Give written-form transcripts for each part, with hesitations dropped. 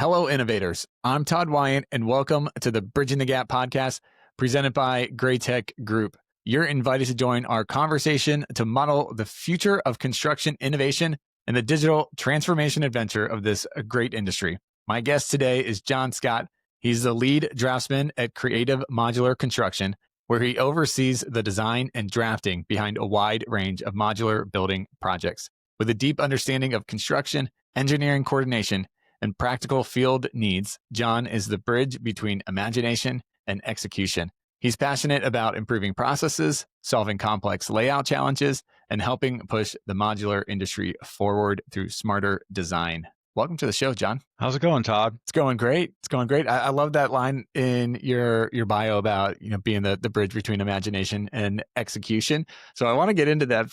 Hello, innovators. I'm Todd Wyant, and welcome to the Bridging the Gap podcast presented by Gray Tech Group. You're invited to join our conversation to model the future of construction innovation and the digital transformation adventure of this great industry. My guest today is John Scott. He's the lead draftsman at Creative Modular Construction, where he oversees the design and drafting behind a wide range of modular building projects. With a deep understanding of construction, engineering coordination, and practical field needs, John is the bridge between imagination and execution. He's passionate about improving processes, solving complex layout challenges, and helping push the modular industry forward through smarter design. Welcome to the show, John. How's it going, Todd? It's going great. It's going great. I love that line in your bio about being the bridge between imagination and execution. So I want to get into that.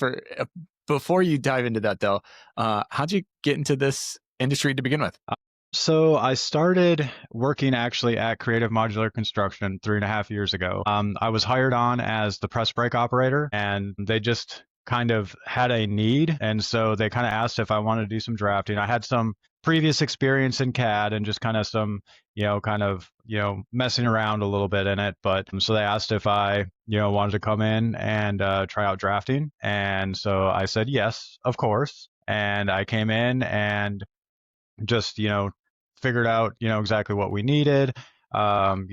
Before you dive into that, though, how'd you get into this industry to begin with? So I started working actually at Creative Modular Construction 3.5 years ago. I was hired on as the press brake operator, and they just kind of had a need. And so they kind of asked if I wanted to do some drafting. I had some previous experience in CAD and just kind of some, messing around a little bit in it. But so they asked if I, wanted to come in and try out drafting. And so I said, yes, of course. And I came in and just, figured out, exactly what we needed, and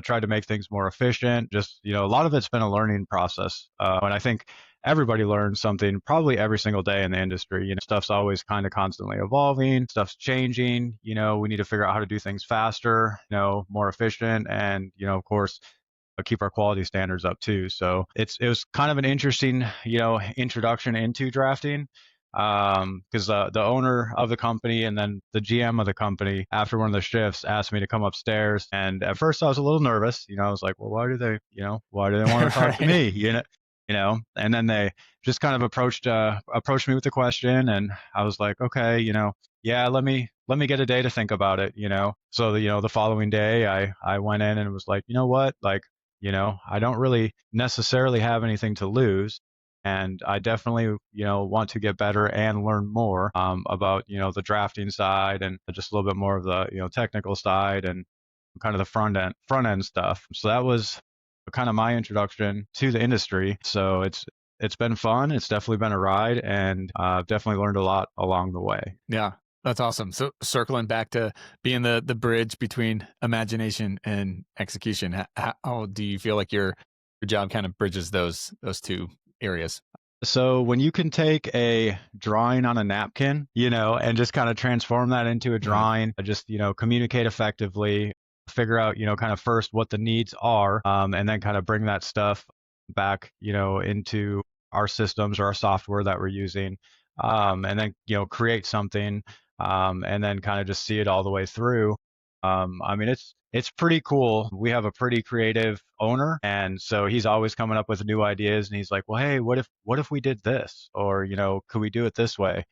tried to make things more efficient. Just, a lot of it's been a learning process. And I think everybody learns something probably every single day in the industry. Stuff's always kind of constantly evolving, stuff's changing. We need to figure out how to do things faster, more efficient, and, of course, keep our quality standards up too. So it was kind of an interesting, introduction into drafting. Because the owner of the company and then the GM of the company, after one of the shifts, asked me to come upstairs. And at first I was a little nervous. I was like, well, why do they want to talk to me? And then they just kind of approached me with the question, and I was like, okay, yeah, let me get a day to think about it. So the following day I went in and was like, you know what, like, I don't really necessarily have anything to lose. And I definitely, want to get better and learn more about, the drafting side and just a little bit more of the, technical side and kind of the front end stuff. So that was kind of my introduction to the industry. So it's been fun. It's definitely been a ride, and I've definitely learned a lot along the way. Yeah, that's awesome. So circling back to being the bridge between imagination and execution, how do you feel like your job kind of bridges those two areas? So when you can take a drawing on a napkin, and just kind of transform that into a drawing, just, communicate effectively, figure out, kind of first what the needs are, and then kind of bring that stuff back, into our systems or our software that we're using, and then, create something, and then kind of just see it all the way through. It's pretty cool. We have a pretty creative owner, and so he's always coming up with new ideas, and he's like, well, hey, what if we did this? Or, could we do it this way?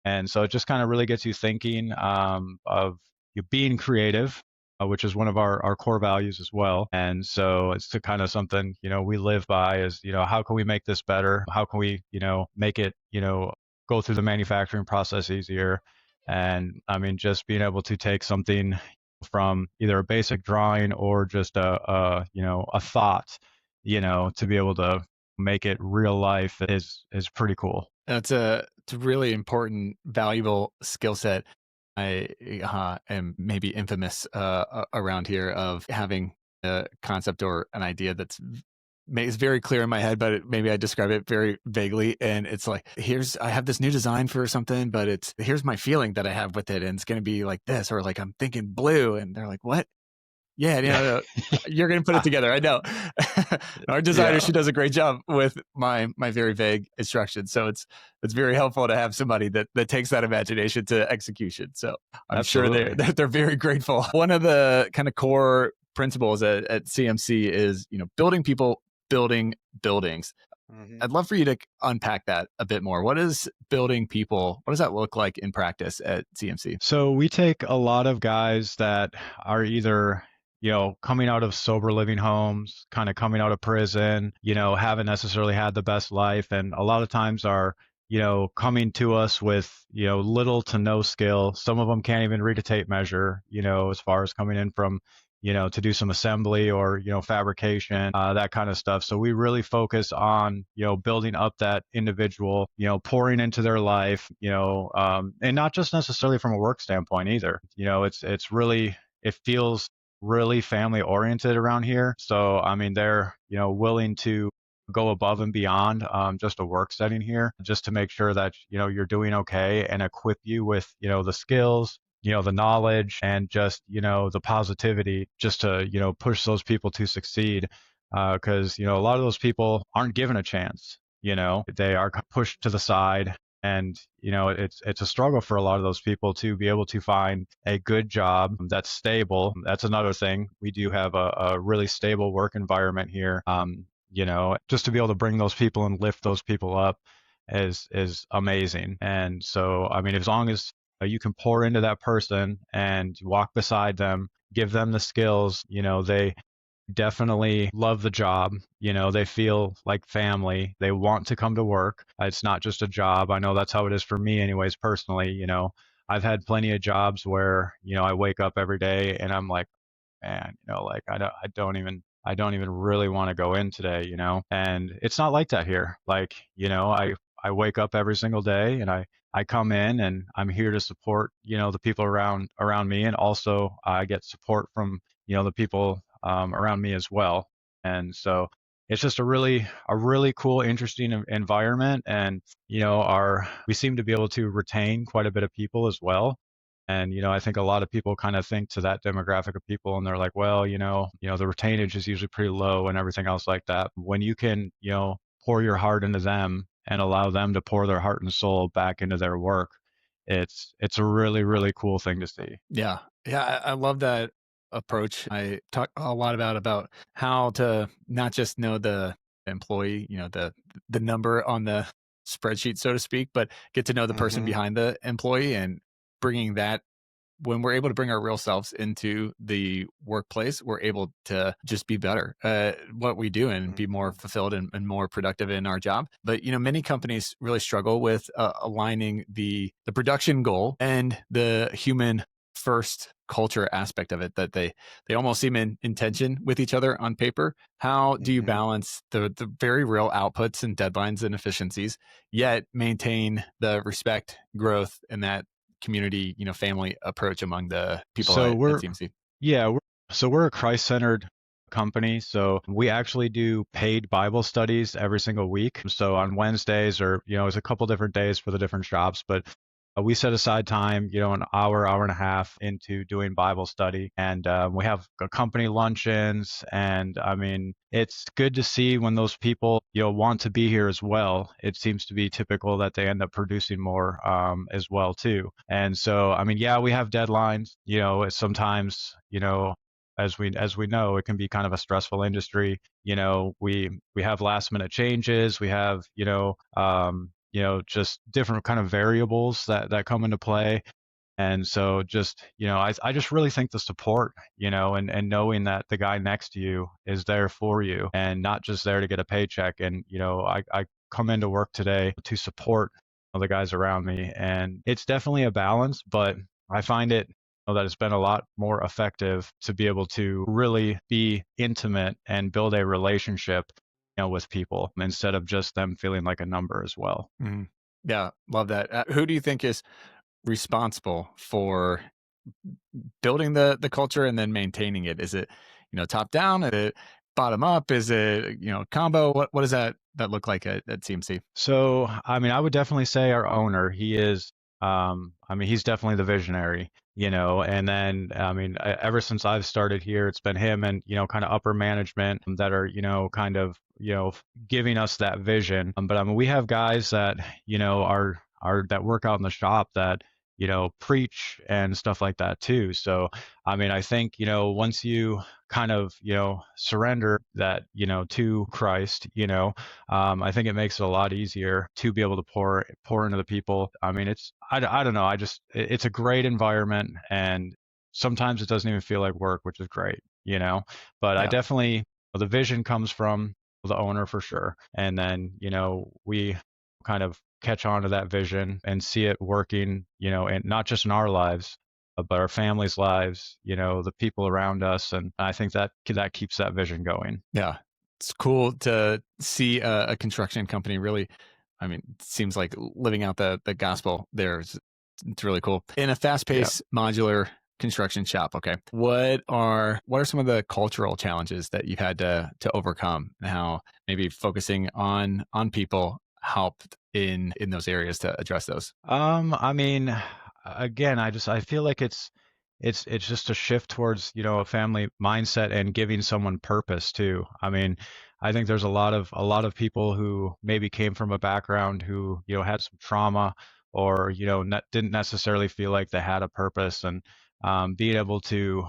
And so it just kind of really gets you thinking of you being creative, which is one of our core values as well. And so it's kind of something, we live by is, how can we make this better? How can we, make it, go through the manufacturing process easier? And just being able to take something from either a basic drawing or just a thought, to be able to make it real life is pretty cool. It's a really important, valuable skill set. I am maybe infamous around here of having a concept or an idea that's very clear in my head, but maybe I describe it very vaguely. And it's like, I have this new design for something, but here's my feeling that I have with it. And it's going to be like this, or like, I'm thinking blue. And they're like, what? Yeah, you're going to put it together. I know. Our designer, She does a great job with my very vague instructions. So it's very helpful to have somebody that takes that imagination to execution. So I'm Absolutely. sure they're very grateful. One of the kind of core principles at CMC is, building people, building buildings. Mm-hmm. I'd love for you to unpack that a bit more. What is building people? What does that look like in practice at CMC? So we take a lot of guys that are either, coming out of sober living homes, kind of coming out of prison, haven't necessarily had the best life. And a lot of times are coming to us with, little to no skill. Some of them can't even read a tape measure, as far as coming in from, to do some assembly or, fabrication, that kind of stuff. So we really focus on, building up that individual, pouring into their life, and not just necessarily from a work standpoint either. It's really, it feels really family oriented around here. So, I mean, they're, willing to go above and beyond just a work setting here, just to make sure that you're doing okay and equip you with the skills, the knowledge, and just the positivity, just to push those people to succeed. Because a lot of those people aren't given a chance. They are pushed to the side, and it's a struggle for a lot of those people to be able to find a good job that's stable. That's another thing. We do have a really stable work environment here. Just to be able to bring those people and lift those people up is amazing. And so, I mean, as long as you can pour into that person and walk beside them, give them the skills, they definitely love the job. They feel like family. They want to come to work. It's not just a job. I know that's how it is for me anyways, personally. I've had plenty of jobs where, I wake up every day and I'm like, man, like I don't even really want to go in today, and it's not like that here. Like, I wake up every single day and I come in and I'm here to support, the people around me. And also I get support from, the people around me as well. And so it's just a really cool, interesting environment. And, we seem to be able to retain quite a bit of people as well. And, I think a lot of people kind of think to that demographic of people and they're like, well, the retainage is usually pretty low and everything else like that. When you can, pour your heart into them and allow them to pour their heart and soul back into their work, it's a really, really cool thing to see. Yeah. Yeah. I love that approach. I talk a lot about how to not just know the employee, the number on the spreadsheet, so to speak, but get to know the person Hmm. behind the employee, and bringing that, when we're able to bring our real selves into the workplace, we're able to just be better at what we do and be more Hmm. fulfilled and more productive in our job. But many companies really struggle with aligning the production goal and the human first culture aspect of it. That they almost seem in tension with each other on paper. How do you Hmm. balance the very real outputs and deadlines and efficiencies, yet maintain the respect, growth, and that community, family approach among the people So at we're CMC? Yeah, we're a Christ-centered company. So we actually do paid Bible studies every single week. So on Wednesdays, or it's a couple different days for the different shops, but we set aside time, an hour and a half into doing Bible study, and we have company luncheons. And I mean, it's good to see when those people, want to be here as well. It seems to be typical that they end up producing more as well too. And so, I mean, yeah, we have deadlines. Sometimes, as we know, it can be kind of a stressful industry. We have last minute changes. We have just different kind of variables that come into play. And so just, I just really think the support, and knowing that the guy next to you is there for you and not just there to get a paycheck. And, I come into work today to support the guys around me. And it's definitely a balance, but I find it, that it's been a lot more effective to be able to really be intimate and build a relationship, with people, instead of just them feeling like a number as well. Mhm. Yeah, love that. Who do you think is responsible for building the culture and then maintaining it? Is it top down? Is it bottom up? Is it combo? What does that look like at CMC? So, I mean, I would definitely say our owner, he is, I mean, he's definitely the visionary, and then, I mean, ever since I've started here, it's been him and, kind of upper management that are, kind of, giving us that vision. But I mean, we have guys that, that work out in the shop that, preach and stuff like that too. So, I mean, I think, once you kind of, surrender that, to Christ, I think it makes it a lot easier to be able to pour into the people. I mean, I don't know. It's a great environment, and sometimes it doesn't even feel like work, which is great, But I Yeah. definitely, the vision comes from the owner for sure, and then we kind of catch on to that vision and see it working, and not just in our lives, but our families' lives, the people around us. And I think that keeps that vision going. Yeah. It's cool to see a construction company really, I mean, it seems like living out the gospel there. It's really cool. In a Yeah. fast-paced modular construction shop, okay, what are some of the cultural challenges that you've had to overcome, and how maybe focusing on people helped in those areas to address those? I mean, again, I feel like it's just a shift towards, a family mindset and giving someone purpose too. I mean, I think there's a lot of people who maybe came from a background who, had some trauma, or, didn't necessarily feel like they had a purpose. And being able to,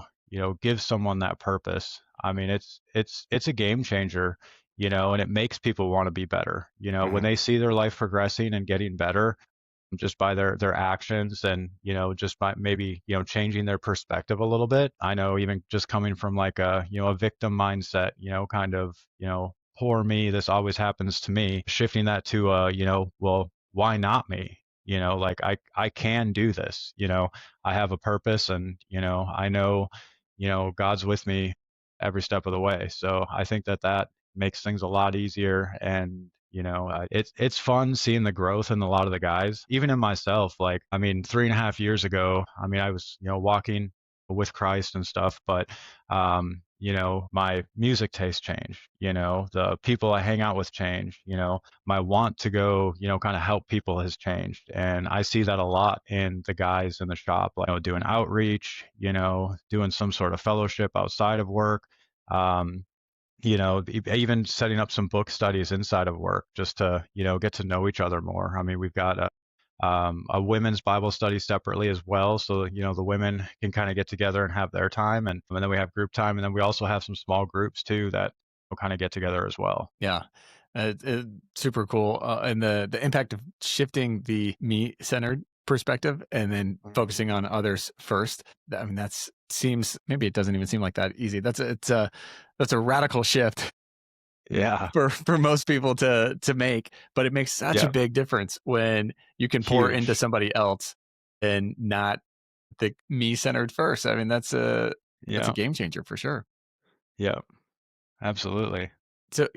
give someone that purpose. I mean, it's a game changer, and it makes people want to be better. When Mhm. they see their life progressing and getting better, just by their actions, and just by maybe changing their perspective a little bit. I know, even just coming from like a victim mindset, kind of, poor me, this always happens to me, shifting that to well, why not me? Like, I can do this. I have a purpose, and I know, God's with me every step of the way. So I think that makes things a lot easier. And it's fun seeing the growth in a lot of the guys, even in myself. Like, I mean, 3.5 years ago, I mean, I was, walking with Christ and stuff, but my music taste changed. The people I hang out with changed. My want to go, kind of help people has changed. And I see that a lot in the guys in the shop, like, doing outreach, doing some sort of fellowship outside of work. Um, even setting up some book studies inside of work, just to, get to know each other more. I mean, we've got a women's Bible study separately as well. So, the women can kind of get together and have their time. And then we have group time. And then we also have some small groups too that will kind of get together as well. Yeah. Super cool. And the impact of shifting the me centered perspective and then Mhm. focusing on others first. I mean, that's seems, maybe it doesn't even seem like that easy. That's a radical shift Yeah. for most people to make, but it makes such a Yeah. big difference when you can pour into Huge. somebody else and not the me centered first. I mean, that's a Yeah. game changer for sure. Yeah. Absolutely. So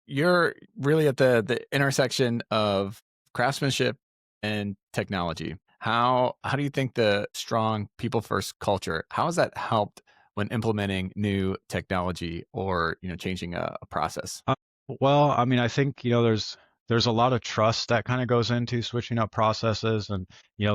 you're really at the intersection of craftsmanship and technology. How do you think the strong people first culture, how has that helped when implementing new technology or changing a process? Uh, well, I mean, I think, there's a lot of trust that kind of goes into switching up processes, and,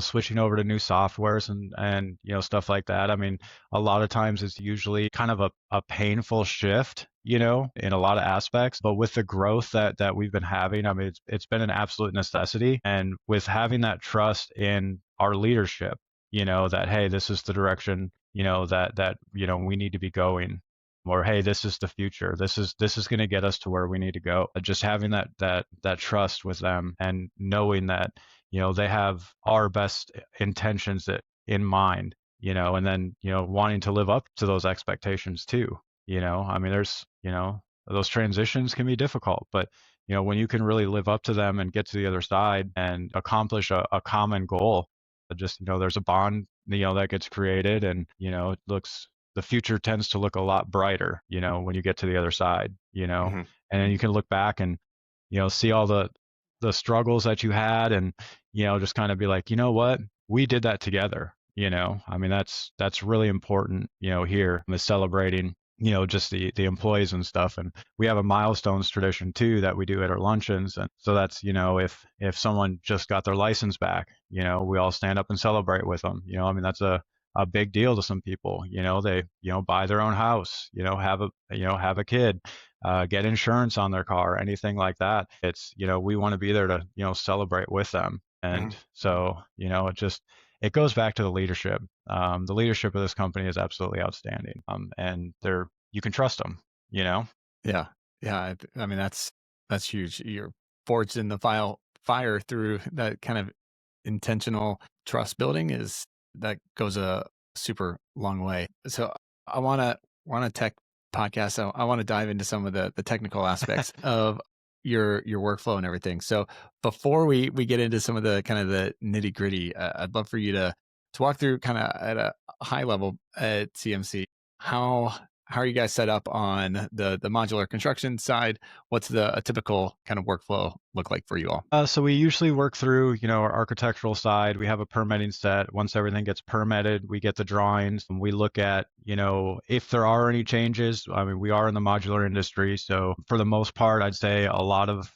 switching over to new softwares, and stuff like that. I mean, a lot of times it's usually kind of a painful shift, in a lot of aspects. But with the growth that we've been having, I mean, it's been an absolute necessity. And with having that trust in our leadership, that, hey, this is the direction, that we need to be going, or, hey, this is the future, this is going to get us to where we need to go. Just having that trust with them, and knowing that they have our best intentions in mind, and then wanting to live up to those expectations too. I mean, there's, those transitions can be difficult, but when you can really live up to them and get to the other side and accomplish a common goal, just, there's a bond, that gets created. And it looks the future tends to look a lot brighter, when you get to the other side, Mhm. and then you can look back and, see all the struggles that you had, and, just kind of be like, you know what, we did that together. I mean, that's really important, here, is celebrating, just the employees and stuff. And we have a milestones tradition too that we do at our luncheons. And so that's, if someone just got their license back, we all stand up and celebrate with them. I mean, that's a big deal to some people. They, buy their own house, have a kid, get insurance on their car, anything like that. It's, we want to be there to, celebrate with them. And Mhm. so, it goes back to the leadership. The leadership of this company is absolutely outstanding. And you can trust them, you know? Yeah. Yeah. I mean, that's huge. You're forged in the fire through that kind of intentional trust building is that goes a super long way. So I want to tech podcast. So I want to dive into some of the technical aspects of your workflow and everything. So before we get into some of the kind of the nitty gritty, I'd love for you to walk through kind of at a high level at CMC how how are you guys set up on the modular construction side? What's the a typical kind of workflow look like for you all? So we usually work through, our architectural side. We have a permitting set. Once everything gets permitted, we get the drawings and we look at, if there are any changes. I mean, we are in the modular industry, so for the most part, I'd say a lot of,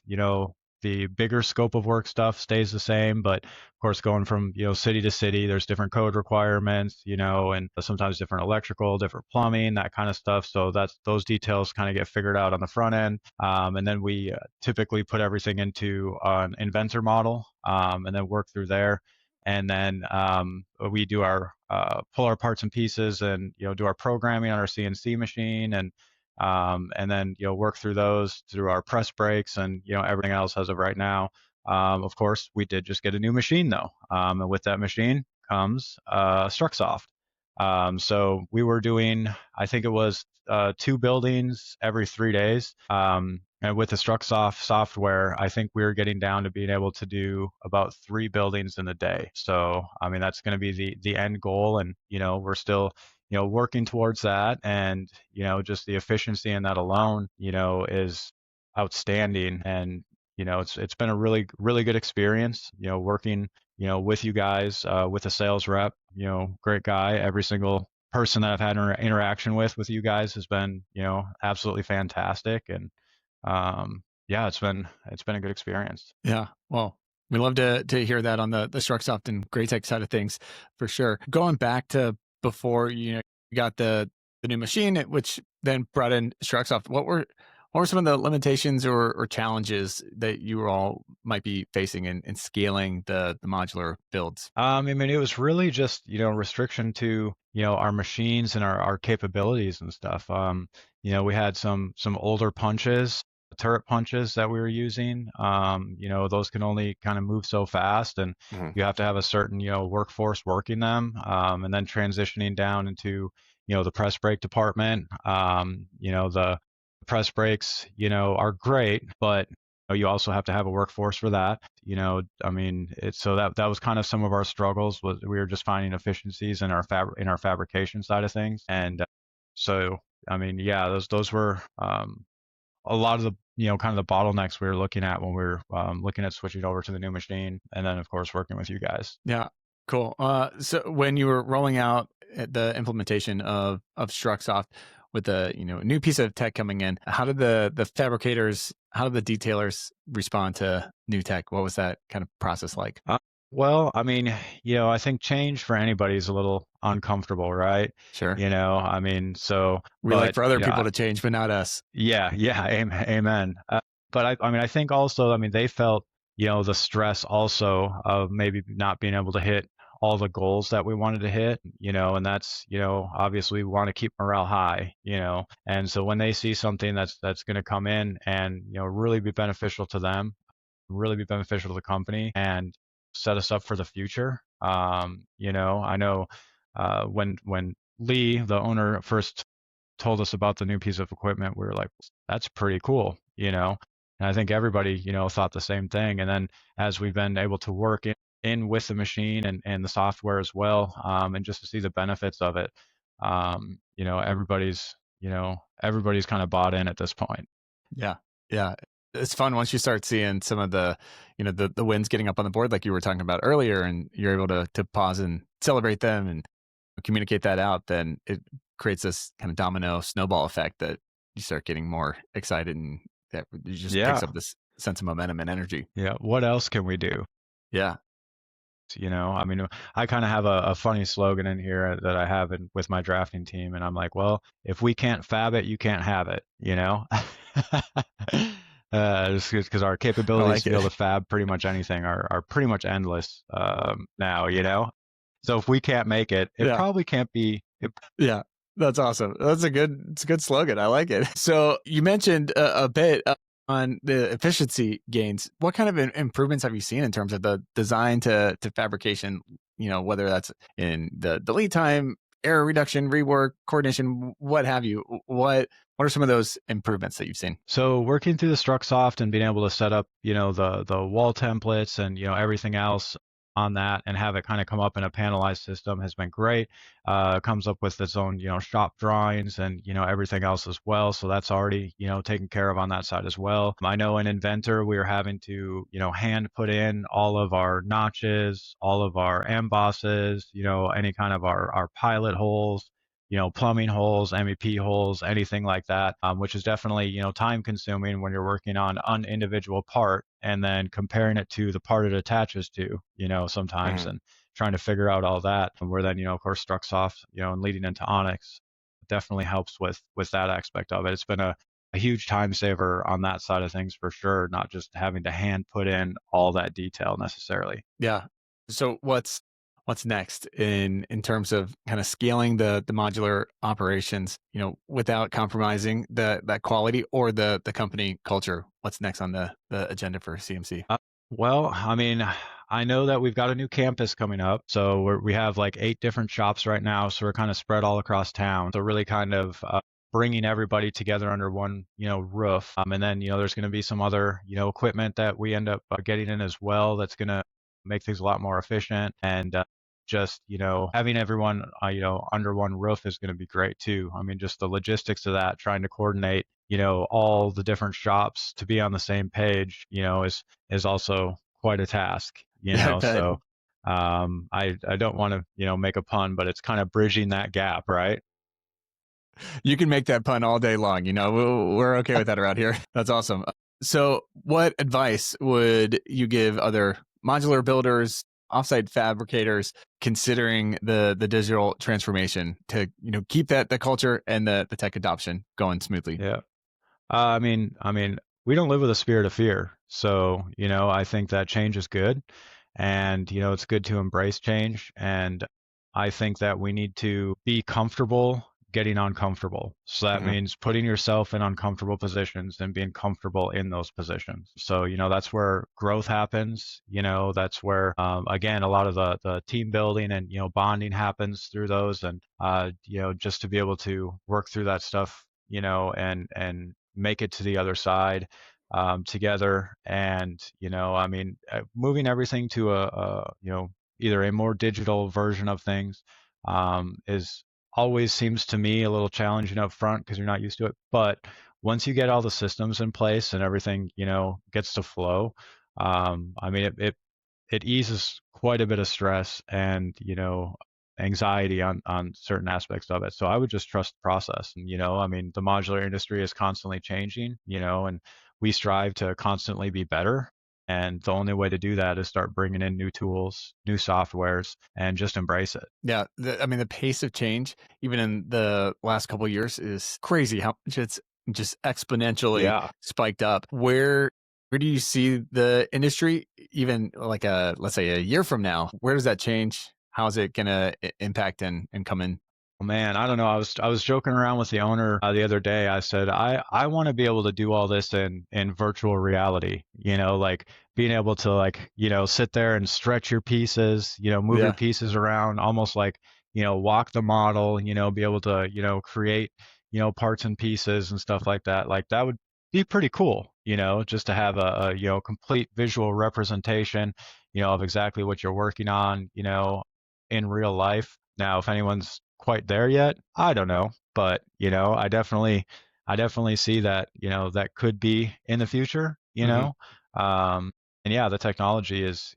the bigger scope of work stuff stays the same, but of course, going from, city to city, there's different code requirements, and sometimes different electrical, different plumbing, that kind of stuff. So those details kind of get figured out on the front end. And then we typically put everything into an inventor model, and then work through there. And then we do our pull our parts and pieces, and do our programming on our CNC machine, and then work through those through our press brakes and everything else as of right now. Of course, we did just get a new machine though, and with that machine comes Strucsoft. So we were doing, I think it was 2 buildings every 3 days. And with the Strucsoft software, I think we were getting down to being able to do about 3 buildings in a day. So, I mean, that's going to be the end goal. And, we're still, working towards that. And, just the efficiency in that alone, is outstanding. And, it's been a really, really good experience, working, with you guys, with a sales rep, great guy. Every single person that I've had interaction with you guys has been, absolutely fantastic. And, yeah, it's been a good experience. Yeah. Well, we love to hear that on the Strucsoft and Greatech side of things for sure. Going back to before you got the new machine, which then brought in Strucsoft. What were some of the limitations or challenges that you all might be facing in scaling the modular builds? I mean, it was really just, restriction to, our machines and our capabilities and stuff. We had some older punches, turret punches that we were using. Those can only kind of move so fast, and Mhm. you have to have a certain, workforce working them. And then transitioning down into, the press brake department. The press brakes, are great, but you also have to have a workforce for that. I mean, it's so that was kind of some of our struggles, was we were just finding efficiencies in our fabrication side of things. And so, I mean, yeah, those were a lot of the kind of the bottlenecks we were looking at when we were looking at switching over to the new machine, and then of course working with you guys. Yeah, cool. So when you were rolling out the implementation of Strucsoft with the new piece of tech coming in, how did the fabricators, how did the detailers respond to new tech? What was that kind of process like? Well, I mean, I think change for anybody is a little uncomfortable, right? Sure, I mean, so, we like but for other yeah, people to change, but not us. yeah, yeah, amen. But I mean, I think also, I mean, they felt, the stress also of maybe not being able to hit all the goals that we wanted to hit, and that's, obviously we want to keep morale high, and so when they see something that's going to come in and, really be beneficial to them, really be beneficial to the company and set us up for the future. I know when Lee, the owner, first told us about the new piece of equipment, we were like, that's pretty cool, And I think everybody, thought the same thing. And then as we've been able to work in with the machine and the software as well, and just to see the benefits of it, everybody's kind of bought in at this point. Yeah. Yeah. It's fun once you start seeing some of the wins getting up on the board, like you were talking about earlier, and you're able to pause and celebrate them and communicate that out, then it creates this kind of domino snowball effect that you start getting more excited and that it just picks Yeah. up this sense of momentum and energy. Yeah. What else can we do? Yeah. I mean, I kind of have a funny slogan in here that I have with my drafting team, and I'm like, well, if we can't fab it, you can't have it. Just because our I capabilities like to be able it. to fab pretty much anything are pretty much endless now. So if we can't make it, it Yeah. probably can't be. Yeah. That's awesome. It's a good slogan. I like it. So you mentioned a bit on the efficiency gains. What kind of improvements have you seen in terms of the design to fabrication? Whether that's in the lead time error reduction, rework, coordination, what have you? What are some of those improvements that you've seen? So working through the Strucsoft and being able to set up, the wall templates and everything else on that and have it kind of come up in a panelized system has been great. It comes up with its own, shop drawings and everything else as well. So that's already taken care of on that side as well. I know in Inventor we are having to hand put in all of our notches, all of our embosses, any kind of our pilot holes, plumbing holes, MEP holes, anything like that, which is definitely, time consuming when you're working on an individual part and then comparing it to the part it attaches to, sometimes Mhm. and trying to figure out all that. And where then, of course, Strucsoft, and leading into Onyx definitely helps with that aspect of it. It's been a huge time saver on that side of things for sure, not just having to hand put in all that detail necessarily. Yeah. So what's next in terms of kind of scaling the modular operations, without compromising that quality or the company culture? What's next on the agenda for CMC? Well, I mean, I know that we've got a new campus coming up. So we have like 8 different shops right now. So we're kind of spread all across town. So really kind of bringing everybody together under one, roof. And then, there's going to be some other, equipment that we end up getting in as well. That's going to make things a lot more efficient. And just, having everyone, under one roof is going to be great too. I mean, just the logistics of that, trying to coordinate, all the different shops to be on the same page, is also quite a task, Yeah, I bet. so I don't want to, make a pun, but it's kind of bridging that gap, right? You can make that pun all day long. We're okay with that around here. That's awesome. So, what advice would you give other modular builders, offsite fabricators, considering the digital transformation to keep the culture and the tech adoption going smoothly? Yeah. I mean, we don't live with a spirit of fear. So, I think that change is good. And, it's good to embrace change. And I think that we need to be comfortable getting uncomfortable. So that Mhm. means putting yourself in uncomfortable positions and being comfortable in those positions. So, that's where growth happens. That's where, again, a lot of the team building and, bonding happens through those. And, just to be able to work through that stuff, and make it to the other side together. And I mean, moving everything to either a more digital version of things is always seems to me a little challenging up front because you're not used to it. But once you get all the systems in place and everything gets to flow, I mean, it eases quite a bit of stress and anxiety on certain aspects of it. So I would just trust the process. And I mean, the modular industry is constantly changing, and we strive to constantly be better. And the only way to do that is start bringing in new tools, new softwares, and just embrace it. Yeah, I mean, the pace of change, even in the last couple of years, is crazy. How much it's just exponentially Yeah. spiked up. Where do you see the industry, even like let's say a year from now? Where does that change? How is it going to impact and come in? Oh, man, I don't know. I was joking around with the owner the other day. I said I want to be able to do all this in virtual reality. Like being able to like sit there and stretch your pieces. Move your Yeah, pieces around, almost like walk the model. Be able to create parts and pieces and stuff like that. Like that would be pretty cool. Just to have a complete visual representation. Of exactly what you're working on. In real life. Now, if anyone's quite there yet, I don't know, but I definitely see that that could be in the future. hmm Um, and yeah, the technology is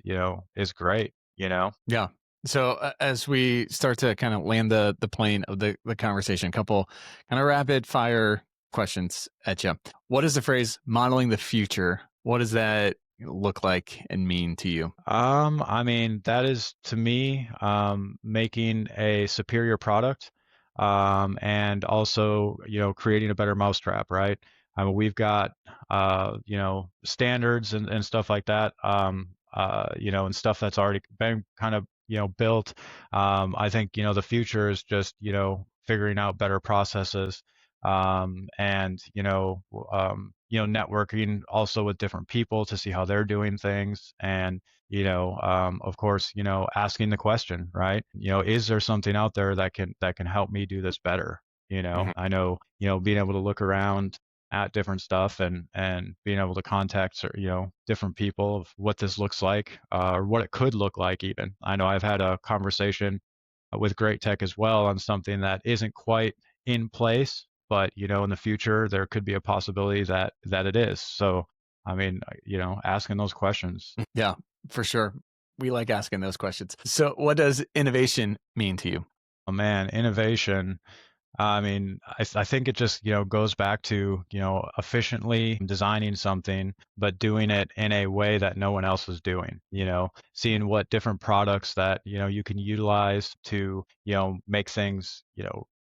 great. yeah. So as we start to kind of land the plane of the conversation, a couple kind of rapid fire questions at you. What is the phrase "modeling the future"? What does that look like and mean to you? I mean, that is to me, making a superior product, and also, creating a better mousetrap, right? I mean, we've got, standards and stuff like that, and stuff that's already been kind of, built. I think, the future is just, figuring out better processes, and, networking also with different people to see how they're doing things. And, of course, asking the question, right? Is there something out there that can help me do this better? Mhm. I know, being able to look around at different stuff and being able to contact, different people of what this looks like, or what it could look like even. I know I've had a conversation with Great Tech as well on something that isn't quite in place, but in the future there could be a possibility that it is. So, I mean, asking those questions. Yeah, for sure. We like asking those questions. So, what does innovation mean to you? Oh man, innovation. I mean, I think it just, goes back to, efficiently designing something, but doing it in a way that no one else is doing, seeing what different products that, you can utilize to, make things,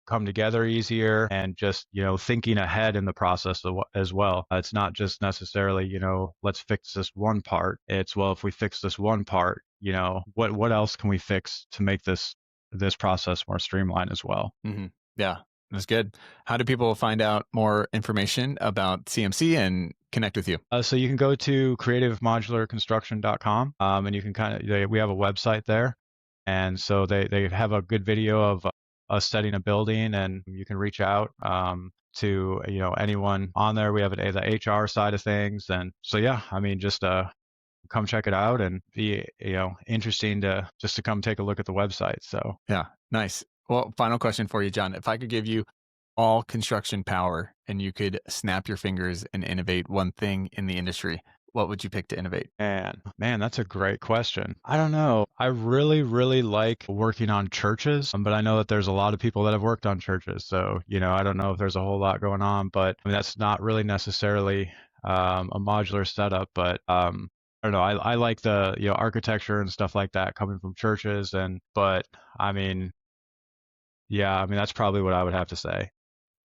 come together easier, and just, thinking ahead in the process as well. It's not just necessarily, let's fix this one part. It's, well, if we fix this one part, what else can we fix to make this process more streamlined as well? Hmm. Yeah, that's good. How do people find out more information about CMC and connect with you? So you can go to creativemodularconstruction.com, and you can we have a website there. And so they have a good video of us setting a building, and you can reach out to, anyone on there. We have the HR side of things. And so, yeah, I mean, just come check it out, and be, interesting to just to come take a look at the website. So Yeah, nice. Well, final question for you, John. If I could give you all construction power and you could snap your fingers and innovate one thing in the industry, what would you pick to innovate? Man, that's a great question. I don't know. I really, really like working on churches, but I know that there's a lot of people that have worked on churches. So, I don't know if there's a whole lot going on, but I mean, that's not really necessarily a modular setup. But I don't know. I like the, architecture and stuff like that coming from churches. But I mean, yeah, I mean, that's probably what I would have to say.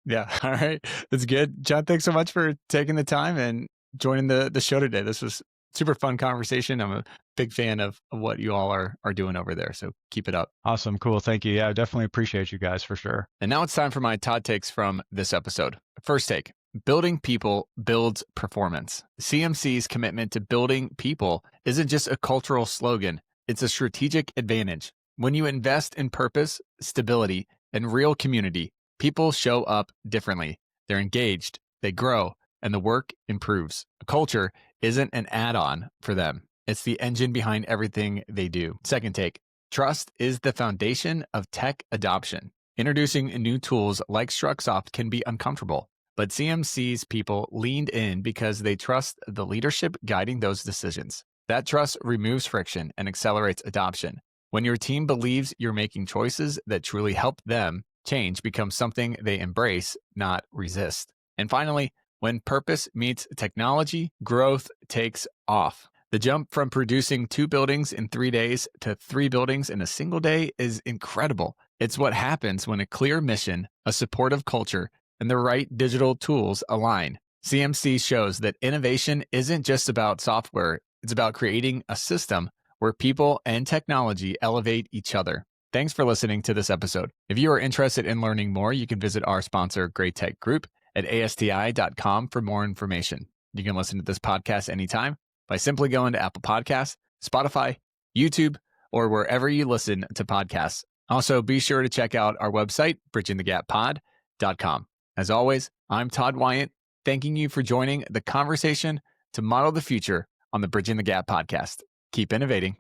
Yeah. All right. That's good. John, thanks so much for taking the time and joining the show today. This was super fun conversation. I'm a big fan of what you all are doing over there. So keep it up. Awesome. Cool. Thank you. Yeah, I definitely appreciate you guys for sure. And now it's time for my Todd takes from this episode. First take: building people builds performance. CMC's commitment to building people isn't just a cultural slogan, it's a strategic advantage. When you invest in purpose, stability, and real community, people show up differently. They're engaged, they grow, and the work improves. A culture isn't an add on for them, it's the engine behind everything they do. Second take: trust is the foundation of tech adoption. Introducing new tools like Strucsoft can be uncomfortable, but CMC's people leaned in because they trust the leadership guiding those decisions. That trust removes friction and accelerates adoption. When your team believes you're making choices that truly help them, change becomes something they embrace, not resist. And finally, when purpose meets technology, growth takes off. The jump from producing 2 buildings in 3 days to 3 buildings in a single day is incredible. It's what happens when a clear mission, a supportive culture, and the right digital tools align. CMC shows that innovation isn't just about software, it's about creating a system where people and technology elevate each other. Thanks for listening to this episode. If you are interested in learning more, you can visit our sponsor, Great Tech Group, at ASTI.com for more information. You can listen to this podcast anytime by simply going to Apple Podcasts, Spotify, YouTube, or wherever you listen to podcasts. Also, be sure to check out our website, bridgingthegappod.com. As always, I'm Todd Wyant, thanking you for joining the conversation to model the future on the Bridging the Gap podcast. Keep innovating.